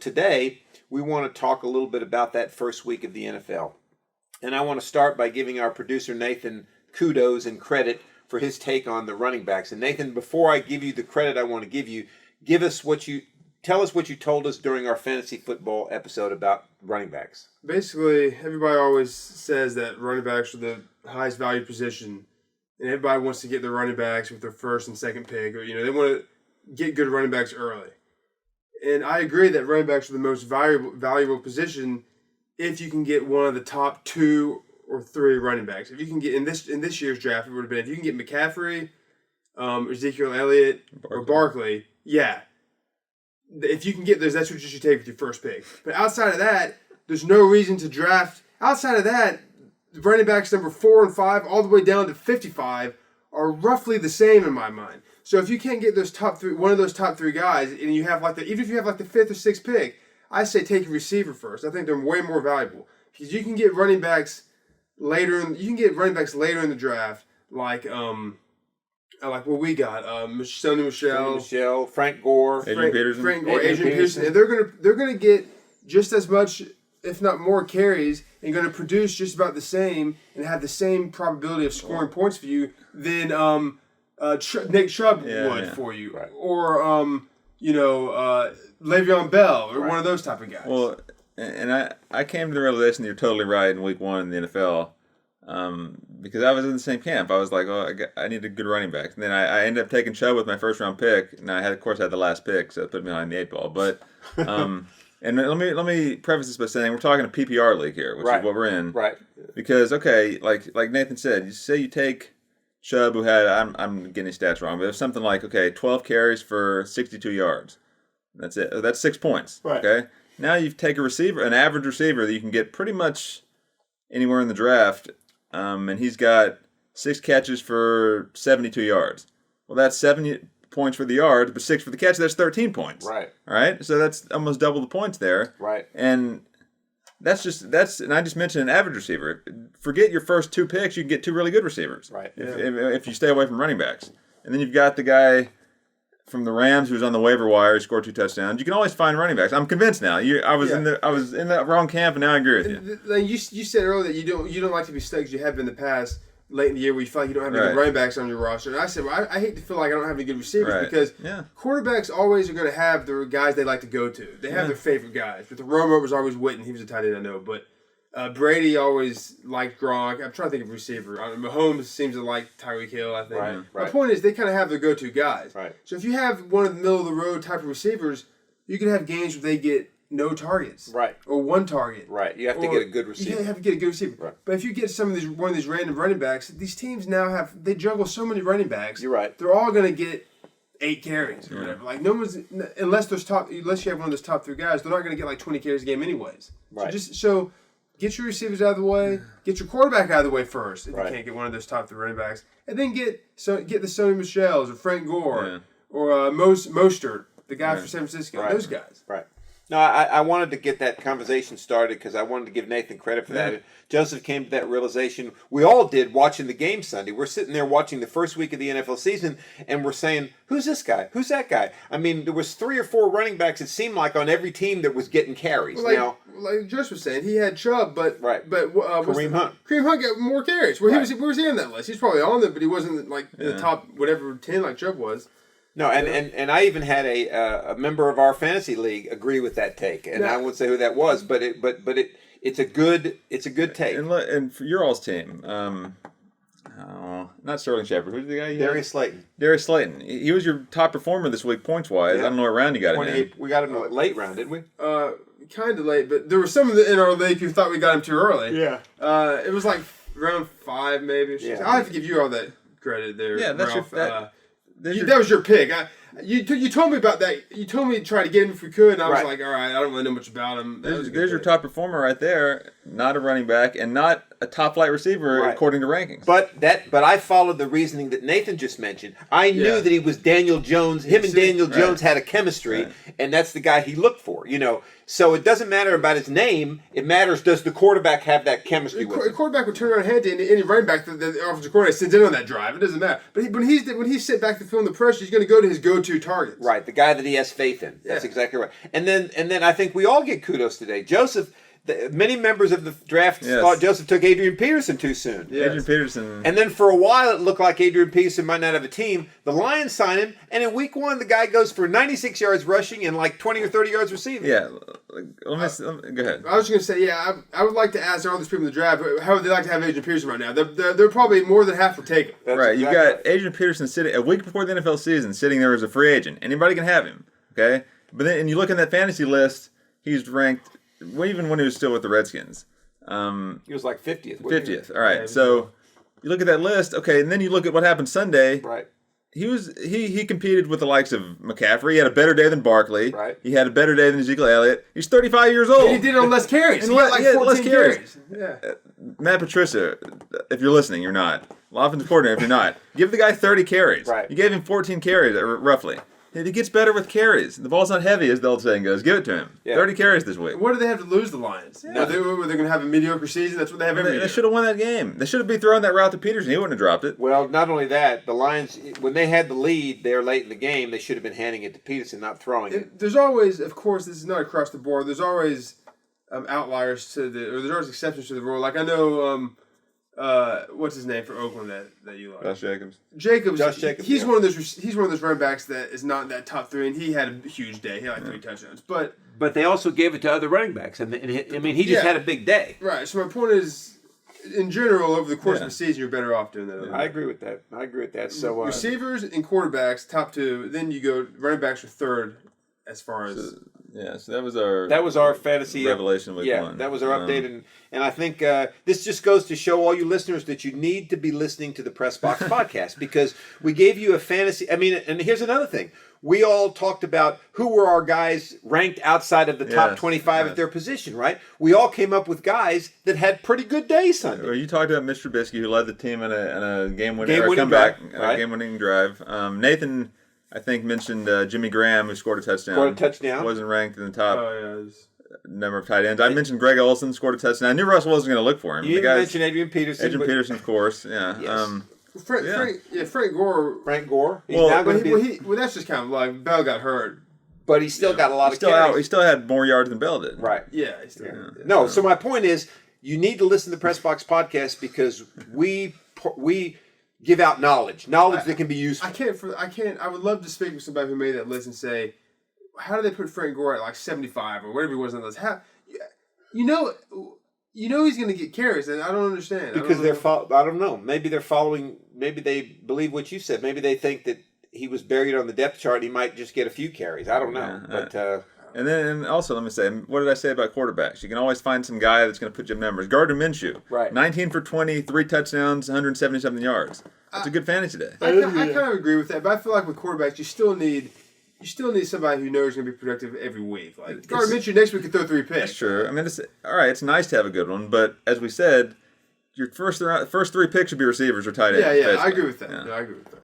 today we want to talk a little bit about that first week of the NFL. And I want to start by giving our producer Nathan kudos and credit for his take on the running backs. And Nathan, before I give you the credit I want to give you, tell us what you told us during our fantasy football episode about running backs. Basically, everybody always says that running backs are the highest valued position, and everybody wants to get their running backs with their first and second pick, or they want to get good running backs early. And I agree that running backs are the most valuable position if you can get one of the top 2 or 3 running backs. If you can get in this year's draft, it would have been if you can get McCaffrey, Ezekiel Elliott, or Barkley. Yeah. If you can get those, that's what you should take with your first pick. But outside of that, there's no reason to draft. Outside of that, the running backs number 4 and 5 all the way down to 55 are roughly the same in my mind. So if you can't get those top 3, one of those top 3 guys, and you have even if you have the 5th or 6th pick, I say take a receiver first. I think they're way more valuable because you can get running backs later. You can get running backs later in the draft, like what we got, Sony Michel, Frank Gore, Adrian Peterson, and they're gonna get just as much, if not more, carries, and going to produce just about the same and have the same probability of scoring points for you than Nick Chubb would for you, right. Or Le'Veon Bell or one of those type of guys. Well, and I came to the realization that you're totally right in week 1 in the NFL. Because I was in the same camp. I was like, I need a good running back. And then I ended up taking Chubb with my first round pick. And I had the last pick, so it put me behind the 8 ball. But and let me preface this by saying we're talking a PPR league here, which is what we're in. Right. Because like Nathan said, you say you take Chubb, who had I'm getting his stats wrong, but it was something like 12 carries for 62 yards. That's it. That's 6 points. Right. Okay. Now you take an average receiver that you can get pretty much anywhere in the draft. And he's got 6 catches for 72 yards. Well, that's 70 points for the yards, but 6 for the catch. That's 13 points. Right. All right. So that's almost double the points there. Right. And and I just mentioned an average receiver. Forget your first 2 picks. You can get 2 really good receivers. Right. If you stay away from running backs, and then you've got the guy from the Rams who's on the waiver wire, scored 2 touchdowns. You can always find running backs. I'm convinced now. I was in the wrong camp, and now I agree with you. You said earlier that you don't like to be stuck as you have been in the past late in the year where you feel like you don't have any good running backs on your roster. And I said, I hate to feel like I don't have any good receivers because quarterbacks always are going to have their guys they like to go to. They have their favorite guys. But the Romo was always Witten. He was a tight end, I know. But Brady always liked Gronk. I'm trying to think of receiver. Mahomes seems to like Tyreek Hill, I think. Right. My point is they kind of have their go-to guys. Right. So if you have one of the middle-of-the-road type of receivers, you can have games where they get no targets. Right. Or 1 target. Right. You have to get a good receiver. You have to get a good receiver. Right. But if you get one of these random running backs, these teams now they juggle so many running backs. You're right. They're all going to get 8 carries or whatever. Like unless you have one of those top 3 guys, they're not going to get like 20 carries a game anyways. Right. So get your receivers out of the way. Get your quarterback out of the way first if you can't get one of those top 3 running backs, and then get the Sony Michels or Frank Gore or Mostert, the guy from San Francisco. Those guys. Right. No, I wanted to get that conversation started because I wanted to give Nathan credit for that. Joseph came to that realization. We all did watching the game Sunday. We're sitting there watching the first week of the NFL season, and we're saying, who's this guy? Who's that guy? I mean, there was 3 or 4 running backs, it seemed like, on every team that was getting carries. Well, like Joseph was saying, he had Chubb, but Kareem Hunt. Kareem Hunt got more carries. Where was he on that list? He's probably on it, but he wasn't in the top 10 like Chubb was. No, and I even had a member of our fantasy league agree with that take, and I won't say who that was, but it's a good take. And for your all's team, not Sterling Shepard. Who's the guy? Darius Slayton. Darius Slayton. He was your top performer this week points wise. I don't know what round you got him in. We got him late round, didn't we? Kind of late, but there were some in our league who thought we got him too early. Yeah. It was like round 5 maybe. Yeah. I'll have to give you all that credit there. Yeah, that's Ralph. that was your pick. You told me about that. You told me to try to get him if we could, and I was like, all right, I don't really know much about him. There's your top performer right there. Not a running back and not a top flight receiver according to rankings. But I followed the reasoning that Nathan just mentioned. I knew that he was Daniel Jones. Him and Daniel Jones had a chemistry, and that's the guy he looked for. You know, so it doesn't matter about his name. It matters, does the quarterback have that chemistry with The him? quarterback would turn around and hand to any running back that the offensive coordinator sends in on that drive. It doesn't matter. But when he's sent back to film the pressure, he's going to go to his go-to targets. Right, the guy that he has faith in. That's exactly right. And then I think we all get kudos today. Joseph, many members of the draft thought Joseph took Adrian Peterson too soon. Yes. Adrian Peterson. And then for a while, it looked like Adrian Peterson might not have a team. The Lions sign him, and in week 1, the guy goes for 96 yards rushing and like 20 or 30 yards receiving. Yeah. Go ahead. I was going to say, I would like to ask all these people in the draft, how would they like to have Adrian Peterson right now? They're probably more than half will take him. Right. You got Adrian Peterson sitting a week before the NFL season, sitting there as a free agent. Anybody can have him. Okay. But then, and you look in that fantasy list, he's ranked. Well, even when he was still with the Redskins. He was like 50th. 50th. All right. So you look at that list. Okay, and then you look at what happened Sunday. Right. He competed with the likes of McCaffrey. He had a better day than Barkley. Right. He had a better day than Ezekiel Elliott. He's 35 years old. And he did it on less carries. And He got like 14 less carries. Yeah. Matt Patricia, if you're listening, you're not. Offensive coordinator, if you're not. Give the guy 30 carries. Right. You gave him 14 carries, roughly. He gets better with carries. The ball's not heavy, as the old saying goes. Give it to him. Yeah. 30 carries this week. What do they have to lose, the Lions? Were they going to have a mediocre season? That's what they have every year. They should have won that game. They should have been throwing that route to Peterson. He wouldn't have dropped it. Well, not only that, the Lions, when they had the lead there late in the game, they should have been handing it to Peterson, not throwing it. There's always, of course, this is not across the board. There's always outliers to the, or there's always exceptions to the rule. Like I know, what's his name for Oakland that you like? Josh Jacobs. Josh Jacobs, He's yeah. one of those running backs that is not that top 3, and he had a huge day. He had like 3 touchdowns, but But they also gave it to other running backs. And I mean, he just had a big day. right. So my point is, in general, over the course of the season, you're better off doing that. I agree with that. So Receivers and quarterbacks, top 2. Then you go running backs are third, as far as. So that was our fantasy revelation week 1. That was our update, and I think this just goes to show all you listeners that you need to be listening to the Press Box podcast, because we gave you a fantasy. I mean, and here's another thing: we all talked about who were our guys ranked outside of the top 25 at their position, right? We all came up with guys that had pretty good days Sunday. Well, you talked about Mr. Trubisky, who led the team in a game-winning drive, a game-winning drive. Nathan, I think, mentioned Jimmy Graham, who scored a touchdown. Wasn't ranked in the top number of tight ends. I mentioned Greg Olsen scored a touchdown. I knew Russell wasn't going to look for him. You didn't mention Adrian Peterson. Adrian Peterson, of course. Yeah. Yes. Frank Gore. Frank Gore. He's Well, now going to be. well, that's just kind of like Bell got hurt. But he still got a lot of carries. He still had more yards than Bell did. Right. Yeah. No, so my point is, you need to listen to the Press Box podcast, because we give out knowledge that can be useful. I would love to speak with somebody who made that list and say, how do they put Frank Gore at like 75 or whatever he was on the list? How, you know he's going to get carries, and I don't understand. Because I don't know. Maybe they're following. Maybe they believe what you said. Maybe they think that he was buried on the depth chart and he might just get a few carries. I don't know. And also, let me say, what did I say about quarterbacks? You can always find some guy that's going to put you up numbers. Gardner Minshew, right? 19 for 20, 3 touchdowns, 170-something yards. That's a good fantasy day. I kind of agree with that, but I feel like with quarterbacks, you still need somebody who knows going to be productive every week. Like Gardner Minshew next week could throw 3 picks. That's true. I mean, all right. It's nice to have a good one, but as we said, your first 3 picks should be receivers or tight ends. Yeah, basically. I agree with that. Yeah, I agree with that.